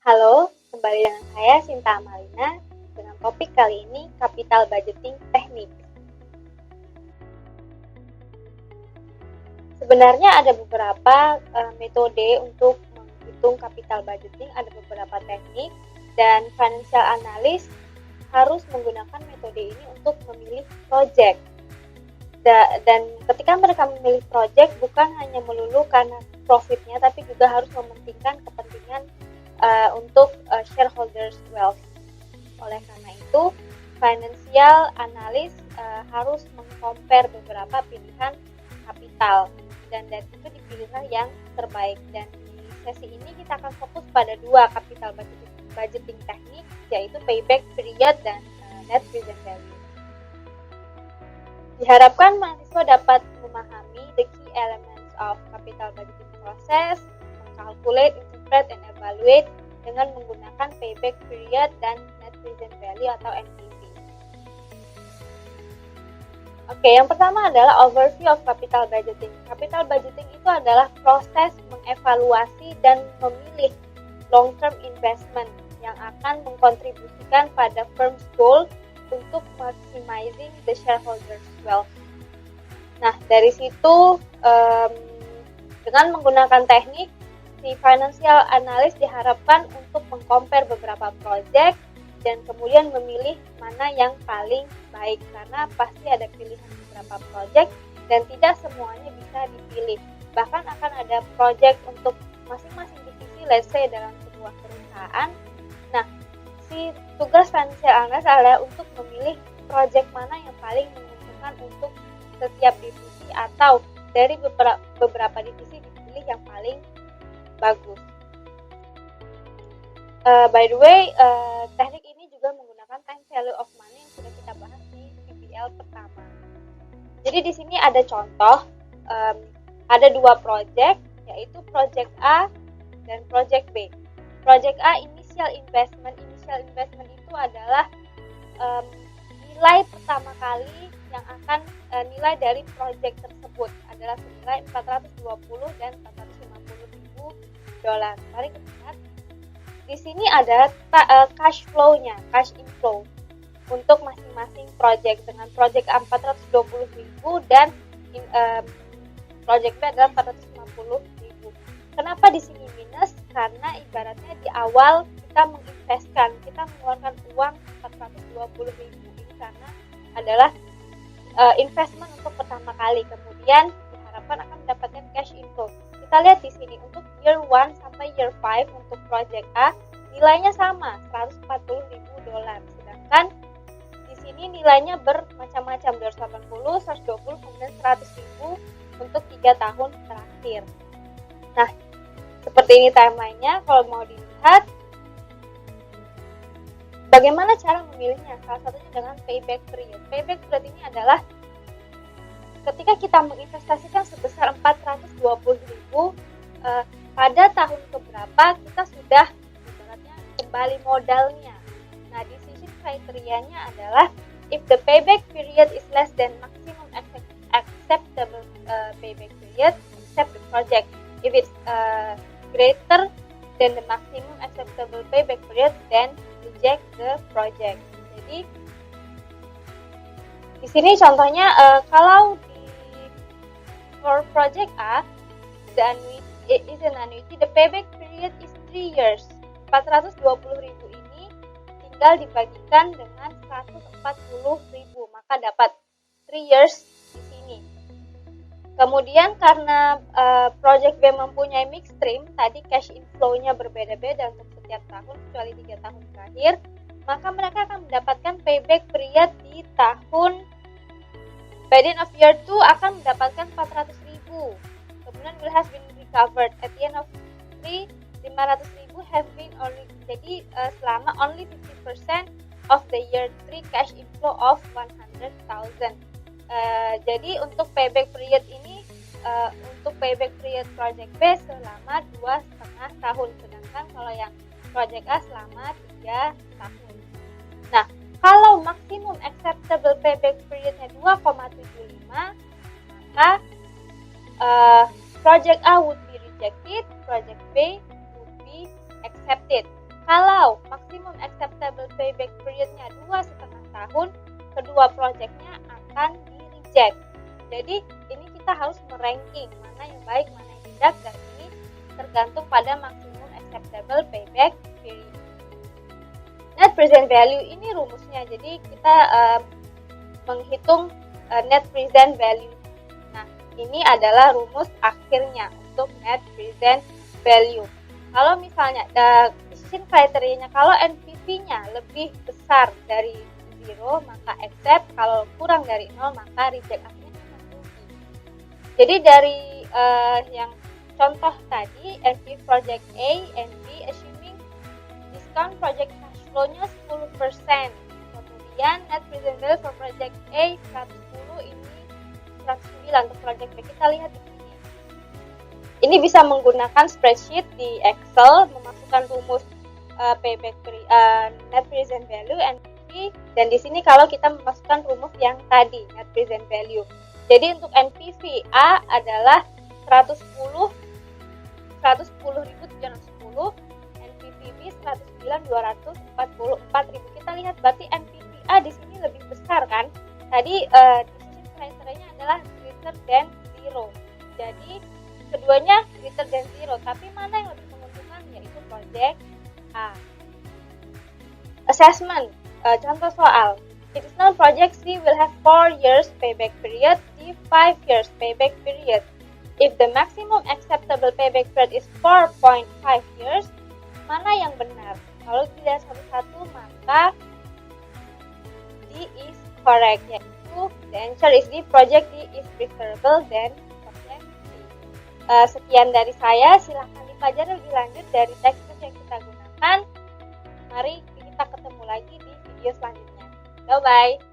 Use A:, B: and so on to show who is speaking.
A: Halo, kembali dengan saya Sinta Amalina dengan topik kali ini capital budgeting teknik. Sebenarnya ada beberapa metode untuk menghitung capital budgeting, ada beberapa teknik dan financial analyst harus menggunakan metode ini untuk memilih project. Dan ketika mereka memilih project bukan hanya melulu karena profitnya, tapi juga harus mementingkan kepentingan untuk shareholders wealth. Oleh karena itu, financial analyst harus mengcompare beberapa pilihan kapital dan dari itu dipilihlah yang terbaik. Dan di sesi ini kita akan fokus pada dua capital budgeting teknik, yaitu payback period dan net present value. Diharapkan mahasiswa dapat memahami the key elements of capital budgeting process, calculate, interpret, and evaluate dengan menggunakan payback period dan net present value atau NPV. Oke, yang pertama adalah overview of capital budgeting. Capital budgeting itu adalah proses mengevaluasi dan memilih long-term investment yang akan mengkontribusikan pada firm's goal untuk maximizing the shareholders' wealth. Nah, dari situ dengan menggunakan teknik, si financial analyst diharapkan untuk mengcompare beberapa project dan kemudian memilih mana yang paling baik, karena pasti ada pilihan beberapa project dan tidak semuanya bisa dipilih. Bahkan akan ada project untuk masing-masing divisi, let's say dalam sebuah perusahaan. Nah, si tugas financial analyst adalah untuk memilih project mana yang paling menguntungkan untuk setiap divisi atau dari beberapa divisi dipilih yang paling bagus. By the way, teknik ini juga menggunakan time value of money yang sudah kita bahas di PBL pertama. Jadi di sini ada contoh, ada dua project, yaitu project A dan project B. Project A initial investment itu adalah nilai pertama kali yang akan nilai dari project tersebut adalah senilai 420 dan 450 ribu dolar. Mari kita lihat. Di sini ada cash flow-nya, cash inflow untuk masing-masing project. Dengan project A 420 ribu dan project B adalah 450 ribu. Kenapa di sini minus? Karena ibaratnya di awal kita menginvestkan, kita mengeluarkan uang 420 ribu ini karena adalah investment untuk pertama kali. Kemudian diharapkan akan mendapatkan cash inflow. Kita lihat di sini untuk year 1 sampai year 5 untuk project A nilainya sama 140 ribu dolar. Sedangkan di sini nilainya bermacam-macam, 280, 120, kemudian 100 ribu untuk 3 tahun terakhir. Nah, seperti ini timelinenya. Kalau mau dilihat bagaimana cara memilihnya? Salah satunya dengan payback period. Payback period ini adalah ketika kita menginvestasikan sebesar 420 ribu, pada tahun keberapa kita sudah ibaratnya kembali modalnya. Nah, decision kriterianya adalah if the payback period is less than maximum acceptable payback period, accept the project. If it's greater than the maximum acceptable payback period, then reject the project. Jadi di sini contohnya kalau for project A, the annuity is an annuity, the payback period is 3 years. 420 ribu ini tinggal dibagikan dengan 140 ribu, maka dapat 3 years di sini. Kemudian karena project B mempunyai mixed stream, tadi cash inflow-nya berbeda-beda untuk setiap tahun, kecuali 3 tahun terakhir, maka mereka akan mendapatkan payback period di tahun by the end of year 2 akan mendapatkan 400 ribu. Kemudian will has been recovered. At the end of 3, 500 ribu have been only. Jadi selama only 50% of the year 3 cash inflow of 100,000. Jadi untuk payback period ini, untuk payback period project B selama 2,5 tahun. Sedangkan kalau yang project A selama 3 tahun. Nah, kalau maksimum acceptable payback periodnya 2,75, maka project A would be rejected, project B would be accepted. Kalau maximum acceptable payback periodnya 2,5 tahun, kedua projectnya akan di-reject. Jadi ini kita harus meranking mana yang baik, mana yang tidak, dan ini tergantung pada maximum acceptable payback period. Net present value ini rumusnya, jadi kita menghitung net present value. Nah, ini adalah rumus akhirnya untuk net present value. Kalau misalnya decision kriterianya, kalau NPV-nya lebih besar dari 0 maka accept, kalau kurang dari 0 maka reject. Artinya rugi. Jadi dari yang contoh tadi, achieve project A and B assuming discount project cash flow-nya 10%. Kemudian net present value for project A 110, ini 109 untuk project B. Kita lihat di sini. Ini bisa menggunakan spreadsheet di Excel, memasukkan rumus payback net present value NPV, dan di sini kalau kita memasukkan rumus yang tadi net present value. Jadi untuk NPV A adalah 110.710, NPV B 109.244.000. Kita lihat berarti NPV A di sini lebih besar kan? Tadi decision criteria-nya adalah greater than 0. Jadi keduanya greater than 0, tapi mana yang lebih menguntungkan, yaitu project A. Assessment, contoh soal. Additional project C will have 4 years payback period, D 5 years payback period. If the maximum acceptable payback period is 4.5 years, mana yang benar? Kalau dilihat satu-satu maka D is correct, yaitu the answer is D, project D is preferable than project C. Sekian dari saya, silahkan dipelajari lebih lanjut dari tekstur yang kita gunakan. Mari kita ketemu lagi di video selanjutnya. Bye-bye.